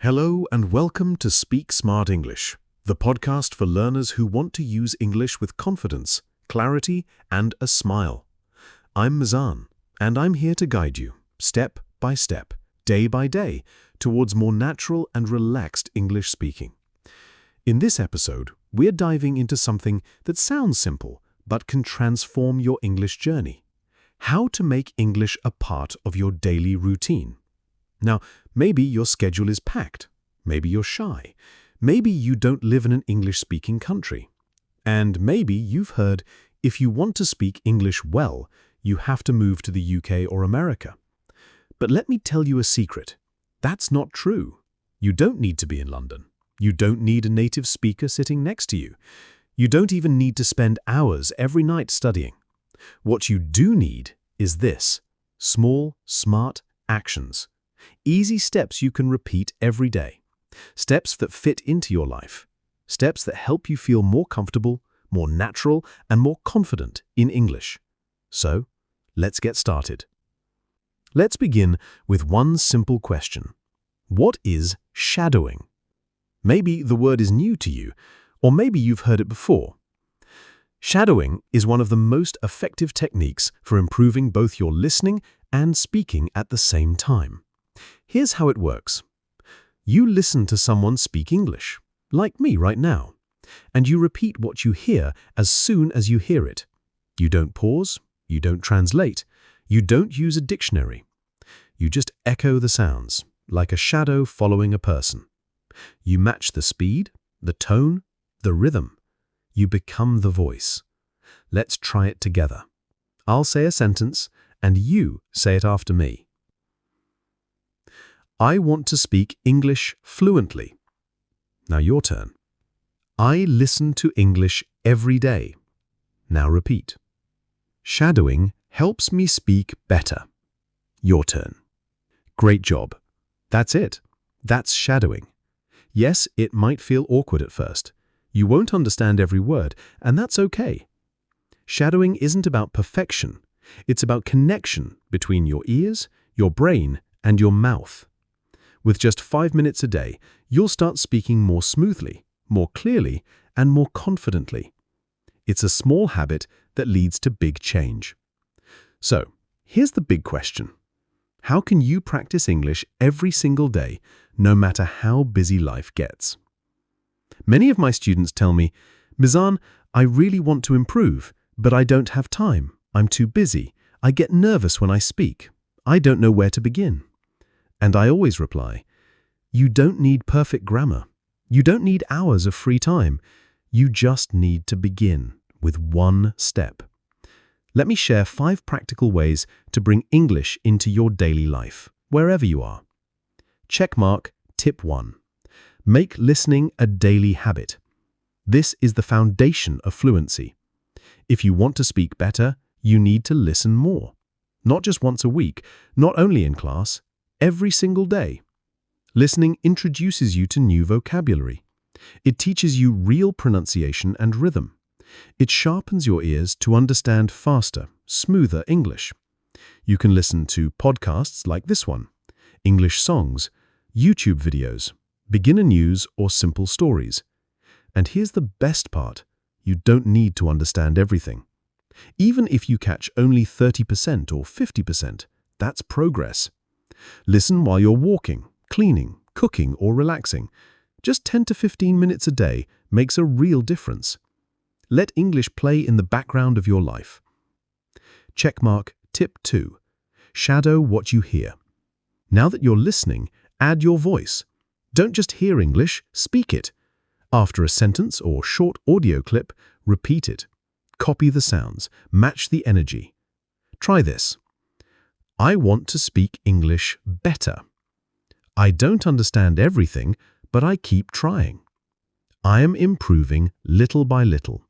Hello and welcome to Speak Smart English, the podcast for learners who want to use English with confidence, clarity, and a smile. I'm Mizan, and I'm here to guide you, step by step, day by day, towards more natural and relaxed English speaking. In this episode, we're diving into something that sounds simple, but can transform your English journey. How to make English a part of your daily routine. Now, maybe your schedule is packed, maybe you're shy, maybe you don't live in an English-speaking country, and maybe you've heard if you want to speak English well, you have to move to the UK or America. But let me tell you a secret. That's not true. You don't need to be in London. You don't need a native speaker sitting next to you. You don't even need to spend hours every night studying. What you do need is this: small, smart actions. Easy steps you can repeat every day. Steps that fit into your life. Steps that help you feel more comfortable, more natural, and more confident in English. So, let's get started. Let's begin with one simple question. What is shadowing? Maybe the word is new to you, or maybe you've heard it before. Shadowing is one of the most effective techniques for improving both your listening and speaking at the same time. Here's how it works. You listen to someone speak English, like me right now, and you repeat what you hear as soon as you hear it. You don't pause, you don't translate, you don't use a dictionary. You just echo the sounds, like a shadow following a person. You match the speed, the tone, the rhythm. You become the voice. Let's try it together. I'll say a sentence, and you say it after me. I want to speak English fluently. Now your turn. I listen to English every day. Now repeat. Shadowing helps me speak better. Your turn. Great job. That's it. That's shadowing. Yes, it might feel awkward at first. You won't understand every word, and that's okay. Shadowing isn't about perfection. It's about connection between your ears, your brain, and your mouth. With just 5 minutes a day, you'll start speaking more smoothly, more clearly, and more confidently. It's a small habit that leads to big change. So, here's the big question. How can you practice English every single day, no matter how busy life gets? Many of my students tell me, Mizan, I really want to improve, but I don't have time. I'm too busy. I get nervous when I speak. I don't know where to begin. And I always reply, you don't need perfect grammar. You don't need hours of free time. You just need to begin with one step. Let me share 5 practical ways to bring English into your daily life, wherever you are. Checkmark Tip 1. Make listening a daily habit. This is the foundation of fluency. If you want to speak better, you need to listen more. Not just once a week, not only in class, every single day. Listening introduces you to new vocabulary. It teaches you real pronunciation and rhythm. It sharpens your ears to understand faster, smoother English. You can listen to podcasts like this one, English songs, YouTube videos, beginner news, or simple stories. And here's the best part. You don't need to understand everything. Even if you catch only 30% or 50%, that's progress. Listen while you're walking, cleaning, cooking, or relaxing. Just 10 to 15 minutes a day makes a real difference. Let English play in the background of your life. Checkmark Tip 2. Shadow what you hear. Now that you're listening, add your voice. Don't just hear English, speak it. After a sentence or short audio clip, repeat it. Copy the sounds, match the energy. Try this. I want to speak English better. I don't understand everything, but I keep trying. I am improving little by little.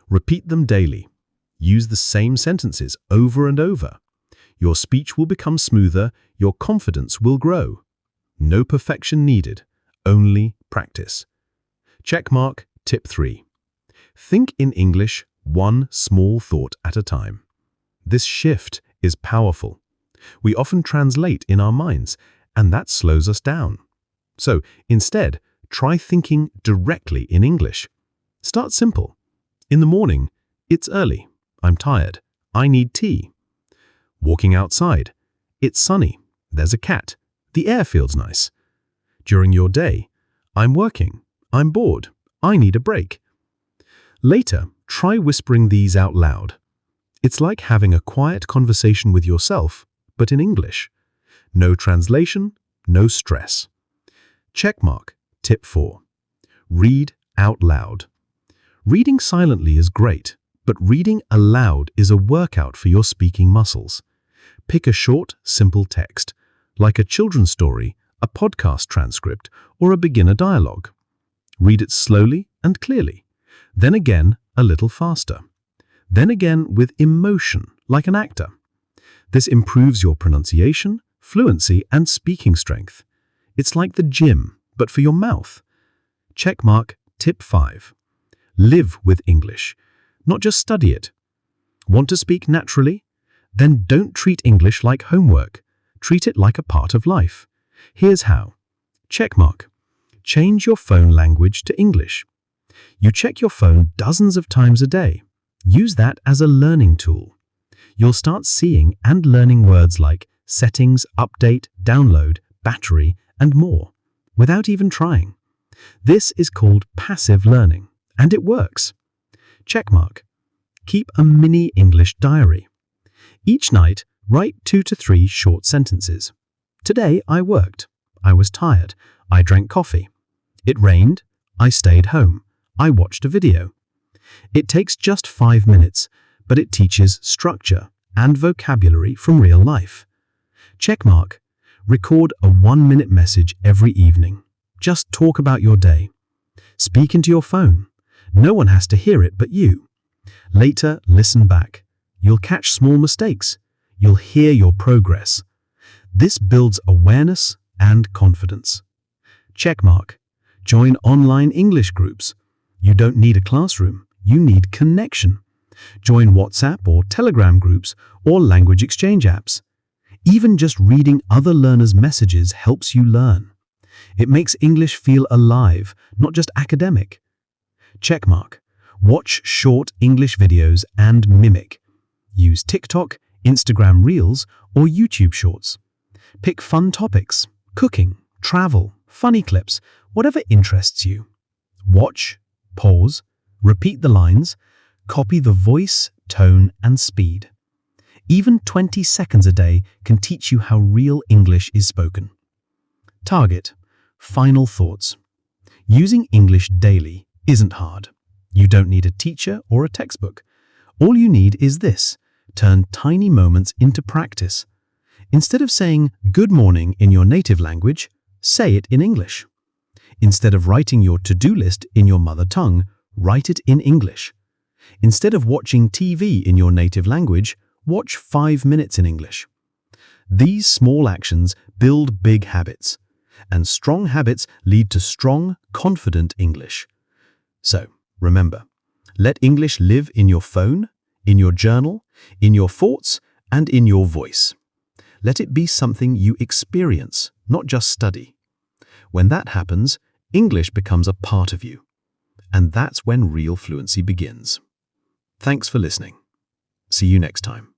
Repeat them daily. Use the same sentences over and over. Your speech will become smoother, your confidence will grow. No perfection needed, only practice. Checkmark Tip 3. Think in English one small thought at a time. This shift is powerful. We often translate in our minds, and that slows us down. So instead, try thinking directly in English. Start simple. In the morning, it's early. I'm tired. I need tea. Walking outside. It's sunny. There's a cat. The air feels nice. During your day, I'm working. I'm bored. I need a break. Later, try whispering these out loud. It's like having a quiet conversation with yourself, but in English. No translation, no stress. Checkmark. Tip 4. Read out loud. Reading silently is great, but reading aloud is a workout for your speaking muscles. Pick a short, simple text, like a children's story, a podcast transcript, or a beginner dialogue. Read it slowly and clearly. Then again, a little faster. Then again with emotion, like an actor. This improves your pronunciation, fluency, and speaking strength. It's like the gym, but for your mouth. Checkmark. Tip 5. Live with English, not just study it. Want to speak naturally? Then don't treat English like homework. Treat it like a part of life. Here's how. Checkmark. Change your phone language to English. You check your phone dozens of times a day. Use that as a learning tool. You'll start seeing and learning words like settings, update, download, battery, and more, without even trying. This is called passive learning, and it works. Checkmark. Keep a mini English diary. Each night, write 2 to 3 short sentences. Today I worked. I was tired. I drank coffee. It rained. I stayed home. I watched a video. It takes just 5 minutes, but it teaches structure and vocabulary from real life. Checkmark. Record a 1-minute message every evening. Just talk about your day. Speak into your phone. No one has to hear it but you. Later, listen back. You'll catch small mistakes. You'll hear your progress. This builds awareness and confidence. Checkmark. Join online English groups. You don't need a classroom. You need connection. Join WhatsApp or Telegram groups or language exchange apps. Even just reading other learners' messages helps you learn. It makes English feel alive, not just academic. Checkmark. Watch short English videos and mimic. Use TikTok, Instagram Reels, or YouTube Shorts. Pick fun topics, cooking, travel, funny clips, whatever interests you. Watch, pause, repeat the lines, copy the voice, tone, and speed. Even 20 seconds a day can teach you how real English is spoken. Target. Final thoughts. Using English daily isn't hard. You don't need a teacher or a textbook. All you need is this. Turn tiny moments into practice. Instead of saying good morning in your native language, say it in English. Instead of writing your to-do list in your mother tongue, write it in English. Instead of watching TV in your native language, watch 5 minutes in English. These small actions build big habits, and strong habits lead to strong, confident English. So, remember, let English live in your phone, in your journal, in your thoughts, and in your voice. Let it be something you experience, not just study. When that happens, English becomes a part of you. And that's when real fluency begins. Thanks for listening. See you next time.